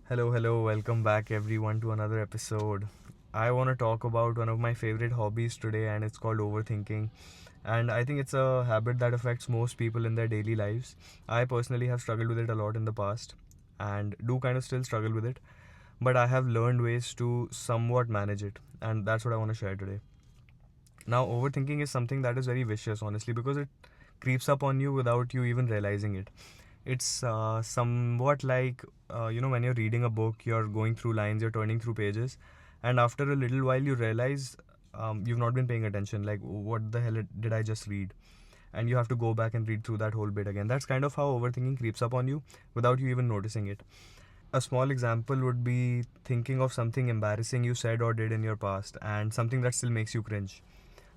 Hello, welcome back everyone to another episode. I want to talk about one of my favorite hobbies today, and it's called overthinking. And I think it's a habit that affects most people in their daily lives. I personally have struggled with it a lot in the past and do kind of still struggle with it, but I have learned ways to somewhat manage it, and that's what I want to share today. Now, overthinking is something that is very vicious, honestly, because it creeps up on you without you even realizing it. It's somewhat like, when you're reading a book, you're going through lines, you're turning through pages, and after a little while, you realize you've not been paying attention. Like, what the hell did I just read? And you have to go back and read through that whole bit again. That's kind of how overthinking creeps up on you without you even noticing it. A small example would be thinking of something embarrassing you said or did in your past and something that still makes you cringe.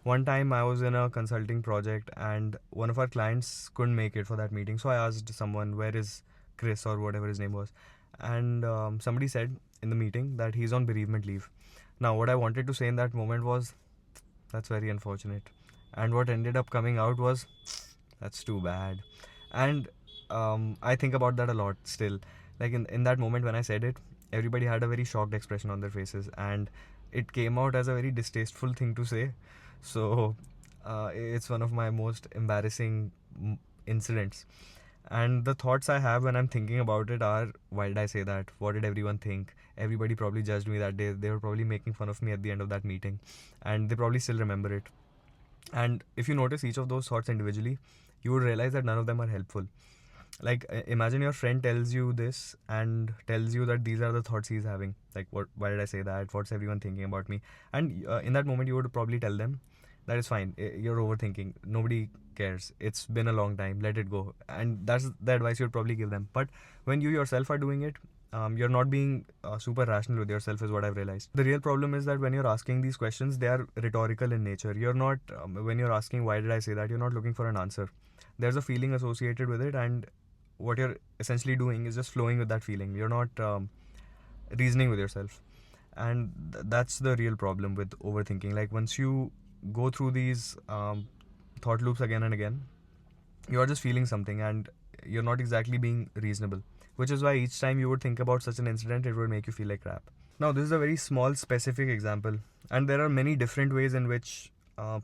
One time I was in a consulting project and one of our clients couldn't make it for that meeting. So I asked someone, where is Chris or whatever his name was? And somebody said in the meeting that he's on bereavement leave. Now, what I wanted to say in that moment was, that's very unfortunate. And what ended up coming out was, that's too bad. And I think about that a lot still. Like in that moment when I said it, everybody had a very shocked expression on their faces. And it came out as a very distasteful thing to say. So it's one of my most embarrassing incidents. And the thoughts I have when I'm thinking about it are, why did I say that? What did everyone think? Everybody probably judged me that day. They were probably making fun of me at the end of that meeting. And they probably still remember it. And if you notice each of those thoughts individually, you would realize that none of them are helpful. Like, imagine your friend tells you this and tells you that these are the thoughts he's having. Like, why did I say that? What's everyone thinking about me? And in that moment, you would probably tell them that is fine. You're overthinking. Nobody cares. It's been a long time. Let it go. And that's the advice you'd probably give them. But when you yourself are doing it, you're not being super rational with yourself, is what I've realized. The real problem is that when you're asking these questions, they are rhetorical in nature. You're not, when you're asking, why did I say that? You're not looking for an answer. There's a feeling associated with it, and what you're essentially doing is just flowing with that feeling. You're not reasoning with yourself. And that's the real problem with overthinking. Like, once you go through these thought loops again and again, you're just feeling something and you're not exactly being reasonable, which is why each time you would think about such an incident, it would make you feel like crap. Now, this is a very small specific example, and there are many different ways in which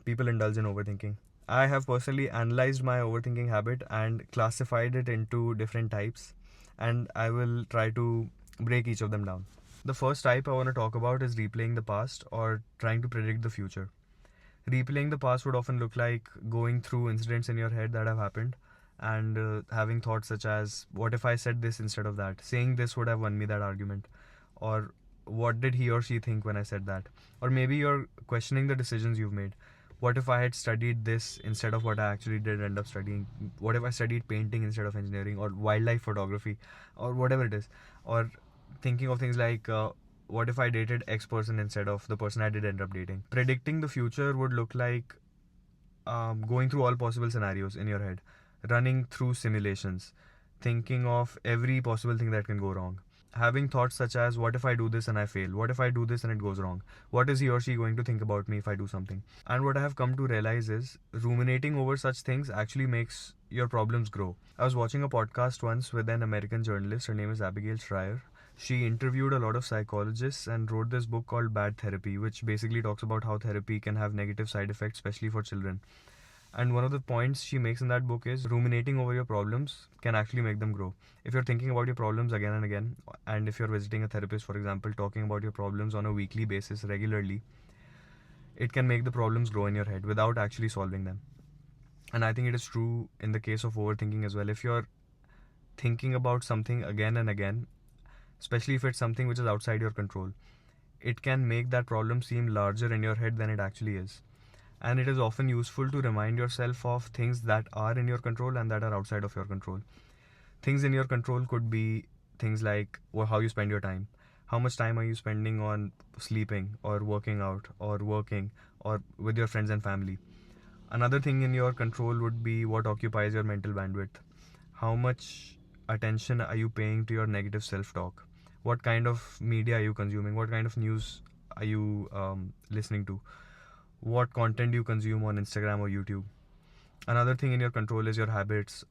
people indulge in overthinking. I have personally analyzed my overthinking habit and classified it into different types, and I will try to break each of them down. The first type I want to talk about is replaying the past or trying to predict the future. Replaying the past would often look like going through incidents in your head that have happened and having thoughts such as, what if I said this instead of that? Saying this would have won me that argument. Or what did he or she think when I said that? Or maybe you're questioning the decisions you've made. What if I had studied this instead of what I actually did end up studying? What if I studied painting instead of engineering or wildlife photography or whatever it is? Or thinking of things like, what if I dated X person instead of the person I did end up dating? Predicting the future would look like going through all possible scenarios in your head, running through simulations, thinking of every possible thing that can go wrong. Having thoughts such as, what if I do this and I fail? What if I do this and it goes wrong? What is he or she going to think about me if I do something? And what I have come to realize is ruminating over such things actually makes your problems grow. I was watching a podcast once with an American journalist. Her name is Abigail Schreier. She interviewed a lot of psychologists and wrote this book called Bad Therapy, which basically talks about how therapy can have negative side effects, especially for children. And one of the points she makes in that book is ruminating over your problems can actually make them grow. If you're thinking about your problems again and again, and if you're visiting a therapist, for example, talking about your problems on a weekly basis regularly, it can make the problems grow in your head without actually solving them. And I think it is true in the case of overthinking as well. If you're thinking about something again and again, especially if it's something which is outside your control, it can make that problem seem larger in your head than it actually is. And it is often useful to remind yourself of things that are in your control and that are outside of your control. Things in your control could be things like how you spend your time. How much time are you spending on sleeping or working out or working or with your friends and family? Another thing in your control would be what occupies your mental bandwidth. How much attention are you paying to your negative self-talk? What kind of media are you consuming? What kind of news are you listening to? What content you consume on Instagram or YouTube? Another thing in your control is your habits,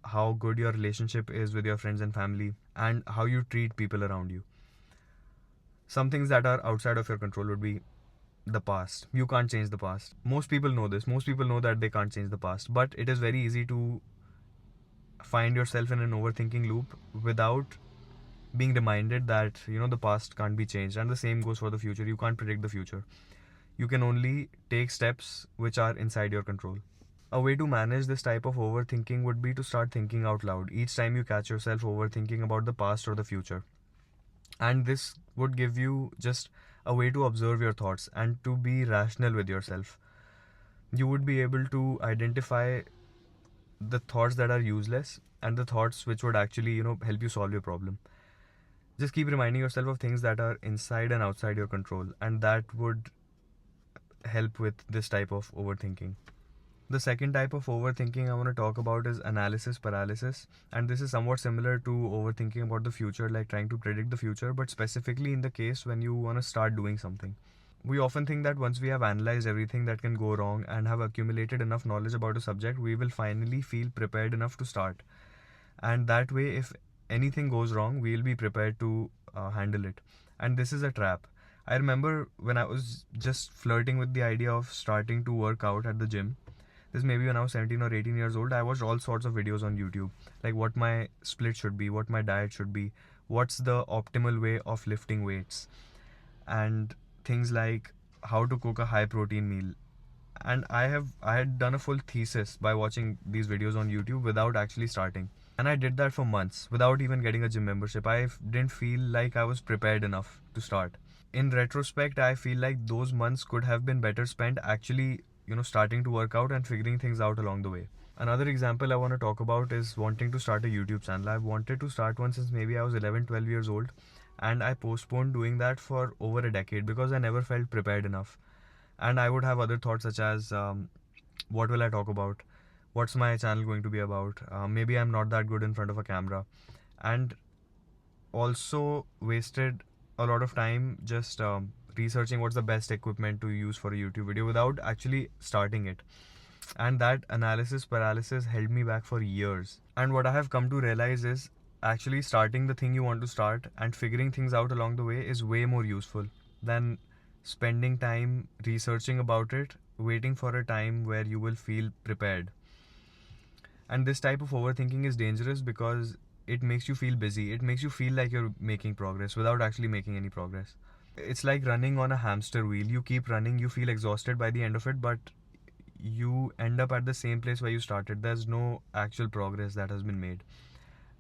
how good your relationship is with your friends and family, and how you treat people around you. Some things that are outside of your control would be the past. You can't change the past. Most people know this. Most people know that they can't change the past. But it is very easy to find yourself in an overthinking loop without being reminded that the past can't be changed. And the same goes for the future. You can't predict the future. You can only take steps which are inside your control. A way to manage this type of overthinking would be to start thinking out loud each time you catch yourself overthinking about the past or the future. And this would give you just a way to observe your thoughts and to be rational with yourself. You would be able to identify the thoughts that are useless and the thoughts which would actually help you solve your problem. Just keep reminding yourself of things that are inside and outside your control, and that would help with this type of overthinking. The second type of overthinking I want to talk about is analysis paralysis, and this is somewhat similar to overthinking about the future, like trying to predict the future, but specifically in the case when you want to start doing something. We often think that once we have analyzed everything that can go wrong and have accumulated enough knowledge about a subject, we will finally feel prepared enough to start. And that way, if anything goes wrong, we'll be prepared to handle it. And this is a trap. I remember when I was just flirting with the idea of starting to work out at the gym. This maybe when I was 17 or 18 years old. I watched all sorts of videos on YouTube, like what my split should be, what my diet should be, what's the optimal way of lifting weights, and things like how to cook a high protein meal. And I had done a full thesis by watching these videos on YouTube without actually starting. And I did that for months without even getting a gym membership. I didn't feel like I was prepared enough to start. In retrospect, I feel like those months could have been better spent actually, starting to work out and figuring things out along the way. Another example I want to talk about is wanting to start a YouTube channel. I've wanted to start one since maybe I was 11, 12 years old, and I postponed doing that for over a decade because I never felt prepared enough. And I would have other thoughts such as what will I talk about? What's my channel going to be about? Maybe I'm not that good in front of a camera. And also wasted a lot of time just researching what's the best equipment to use for a YouTube video without actually starting it. And that analysis paralysis held me back for years. And what I have come to realize is actually starting the thing you want to start and figuring things out along the way is way more useful than spending time researching about it, waiting for a time where you will feel prepared. And this type of overthinking is dangerous because it makes you feel busy. It makes you feel like you're making progress without actually making any progress. It's like running on a hamster wheel. You keep running, you feel exhausted by the end of it, but you end up at the same place where you started. There's no actual progress that has been made.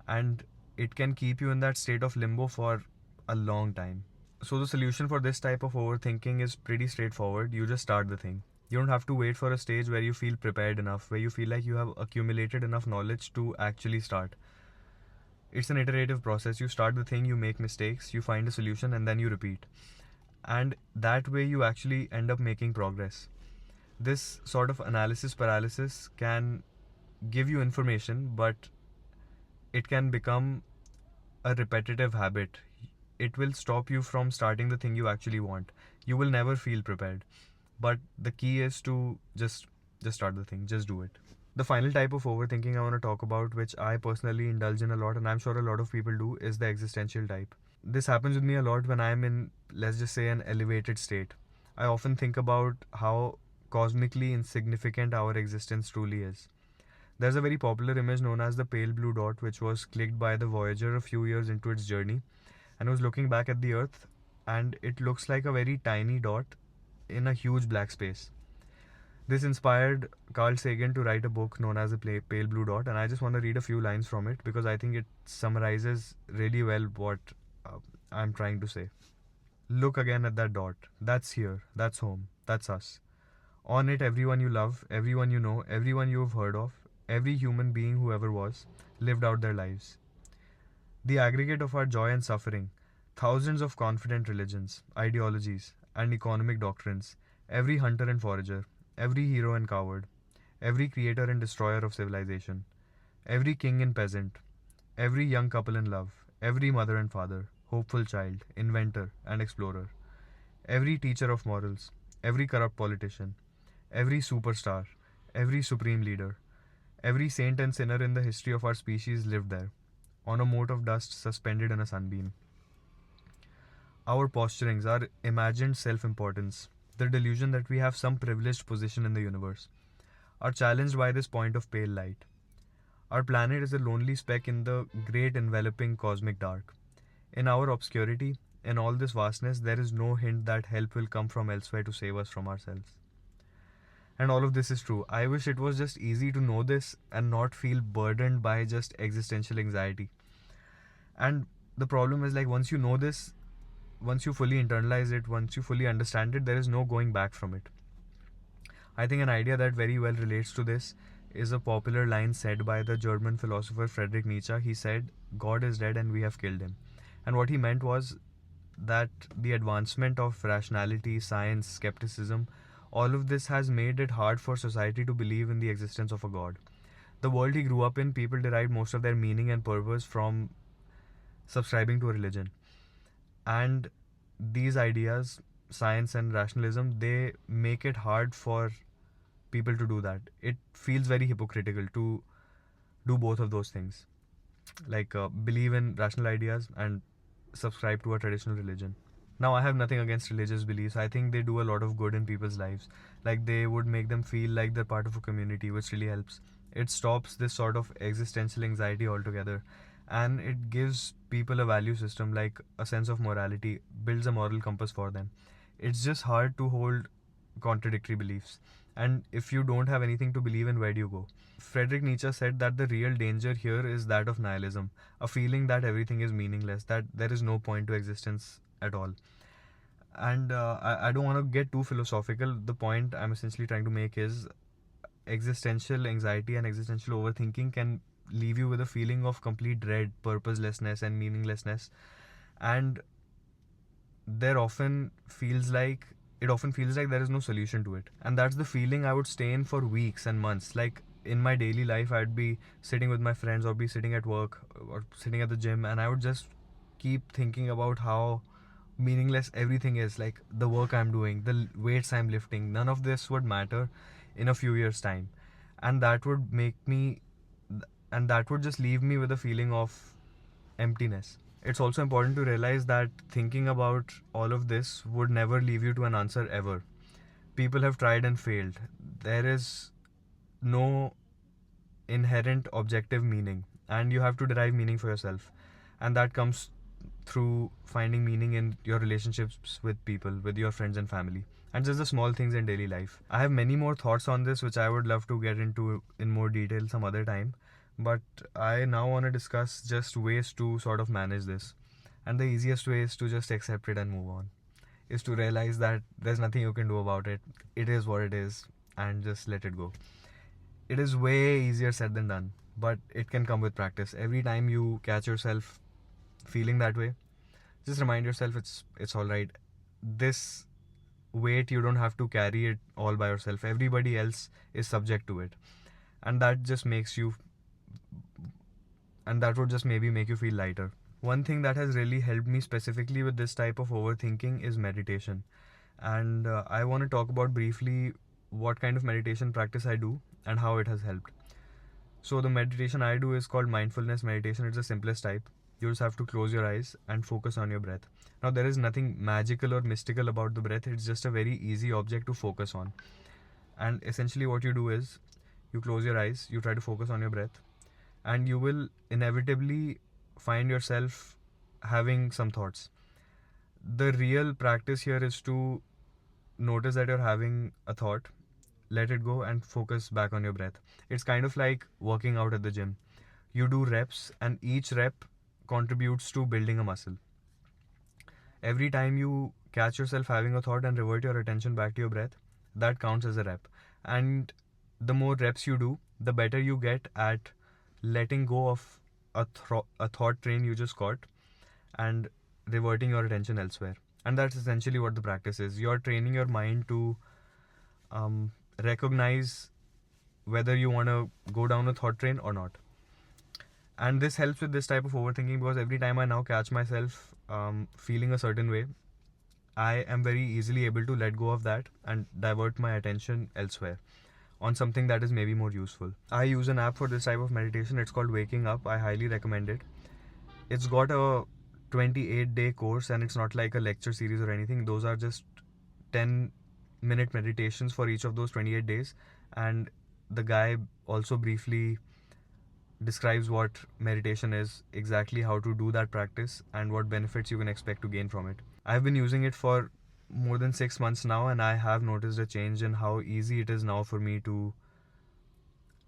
And it can keep you in that state of limbo for a long time. So the solution for this type of overthinking is pretty straightforward. You just start the thing. You don't have to wait for a stage where you feel prepared enough, where you feel like you have accumulated enough knowledge to actually start. It's an iterative process. You start the thing, you make mistakes, you find a solution, and then you repeat. And that way you actually end up making progress. This sort of analysis paralysis can give you information, but it can become a repetitive habit. It will stop you from starting the thing you actually want. You will never feel prepared. But the key is to just start the thing, just do it. The final type of overthinking I want to talk about, which I personally indulge in a lot, and I'm sure a lot of people do, is the existential type. This happens with me a lot when I'm in, let's just say, an elevated state. I often think about how cosmically insignificant our existence truly is. There's a very popular image known as the pale blue dot, which was clicked by the Voyager a few years into its journey, and was looking back at the Earth, and it looks like a very tiny dot in a huge black space. This inspired Carl Sagan to write a book known as The Pale Blue Dot, and I just want to read a few lines from it because I think it summarizes really well what I'm trying to say. Look again at that dot. That's here. That's home. That's us. On it, everyone you love, everyone you know, everyone you have heard of, every human being who ever was, lived out their lives. The aggregate of our joy and suffering, thousands of confident religions, ideologies, and economic doctrines, every hunter and forager, every hero and coward, every creator and destroyer of civilization, every king and peasant, every young couple in love, every mother and father, hopeful child, inventor and explorer, every teacher of morals, every corrupt politician, every superstar, every supreme leader, every saint and sinner in the history of our species lived there. on a mote of dust suspended in a sunbeam. Our posturings, our imagined self importance, the delusion that we have some privileged position in the universe, are challenged by this point of pale light. Our planet is a lonely speck in the great enveloping cosmic dark. In our obscurity, in all this vastness, there is no hint that help will come from elsewhere to save us from ourselves. And all of this is true. I wish it was just easy to know this and not feel burdened by just existential anxiety. And the problem is, like, once you know this, once you fully internalize it, once you fully understand it, there is no going back from it. I think an idea that very well relates to this is a popular line said by the German philosopher Friedrich Nietzsche. He said, "God is dead and we have killed him." And what he meant was that the advancement of rationality, science, skepticism, all of this has made it hard for society to believe in the existence of a God. The world he grew up in, people derived most of their meaning and purpose from subscribing to a religion. And these ideas, science and rationalism, they make it hard for people to do that. It feels very hypocritical to do both of those things, like believe in rational ideas and subscribe to a traditional religion. Now, I have nothing against religious beliefs. I think they do a lot of good in people's lives. Like, they would make them feel like they're part of a community, which really helps. It stops this sort of existential anxiety altogether. And it gives people a value system, like a sense of morality, builds a moral compass for them. It's just hard to hold contradictory beliefs. And if you don't have anything to believe in, where do you go? Friedrich Nietzsche said that the real danger here is that of nihilism, a feeling that everything is meaningless, that there is no point to existence at all. And I don't want to get too philosophical. The point I'm essentially trying to make is existential anxiety and existential overthinking can leave you with a feeling of complete dread, purposelessness, and meaninglessness. And there often feels like there is no solution to it. And that's the feeling I would stay in for weeks and months. Like, in my daily life, I'd be sitting with my friends or be sitting at work or sitting at the gym, and I would just keep thinking about how meaningless everything is. Like, the work I'm doing, the weights I'm lifting, none of this would matter in a few years' time. And that would just leave me with a feeling of emptiness. It's also important to realize that thinking about all of this would never lead you to an answer ever. People have tried and failed. There is no inherent objective meaning, and you have to derive meaning for yourself. And that comes through finding meaning in your relationships with people, with your friends and family, and just the small things in daily life. I have many more thoughts on this, which I would love to get into in more detail some other time. But I now want to discuss just ways to sort of manage this. And the easiest way is to just accept it and move on. Is to realize that there's nothing you can do about it. It is what it is, and just let it go. It is way easier said than done, but it can come with practice. Every time you catch yourself feeling that way, just remind yourself it's all right. This weight, you don't have to carry it all by yourself. Everybody else is subject to it. And that just makes you and that would just maybe make you feel lighter. One thing that has really helped me specifically with this type of overthinking is meditation. And I want to talk about briefly what kind of meditation practice I do and how it has helped. So the meditation I do is called mindfulness meditation. It's the simplest type. You just have to close your eyes and focus on your breath. Now, there is nothing magical or mystical about the breath. It's just a very easy object to focus on. And essentially what you do is you close your eyes, you try to focus on your breath, and you will inevitably find yourself having some thoughts. The real practice here is to notice that you're having a thought, let it go, and focus back on your breath. It's kind of like working out at the gym. You do reps, and each rep contributes to building a muscle. Every time you catch yourself having a thought and revert your attention back to your breath, that counts as a rep. And the more reps you do, the better you get at letting go of a thought train you just caught and reverting your attention elsewhere. And that's essentially what the practice is. You're training your mind to recognize whether you want to go down a thought train or not. And this helps with this type of overthinking, because every time I now catch myself feeling a certain way, I am very easily able to let go of that and divert my attention elsewhere on something that is maybe more useful. I use an app for this type of meditation. It's called Waking Up. I highly recommend it. It's got a 28-day course, and it's not like a lecture series or anything. Those are just 10-minute meditations for each of those 28 days. And the guy also briefly describes what meditation is, exactly how to do that practice, and what benefits you can expect to gain from it. I've been using it for more than 6 months now, and I have noticed a change in how easy it is now for me to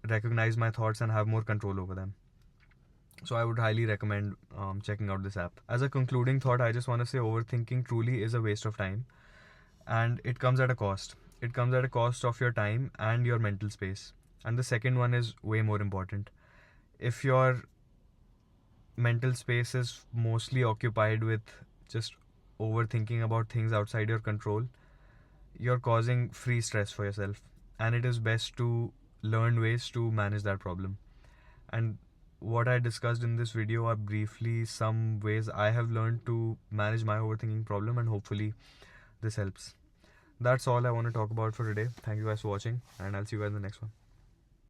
recognize my thoughts and have more control over them. So I would highly recommend checking out this app. As a concluding thought, I just want to say overthinking truly is a waste of time, and it comes at a cost. It comes at a cost of your time and your mental space. And the second one is way more important. If your mental space is mostly occupied with just overthinking about things outside your control, you're causing free stress for yourself. And it is best to learn ways to manage that problem. And what I discussed in this video are briefly some ways I have learned to manage my overthinking problem, and hopefully this helps. That's all I want to talk about for today. Thank you guys for watching, and I'll see you guys in the next one.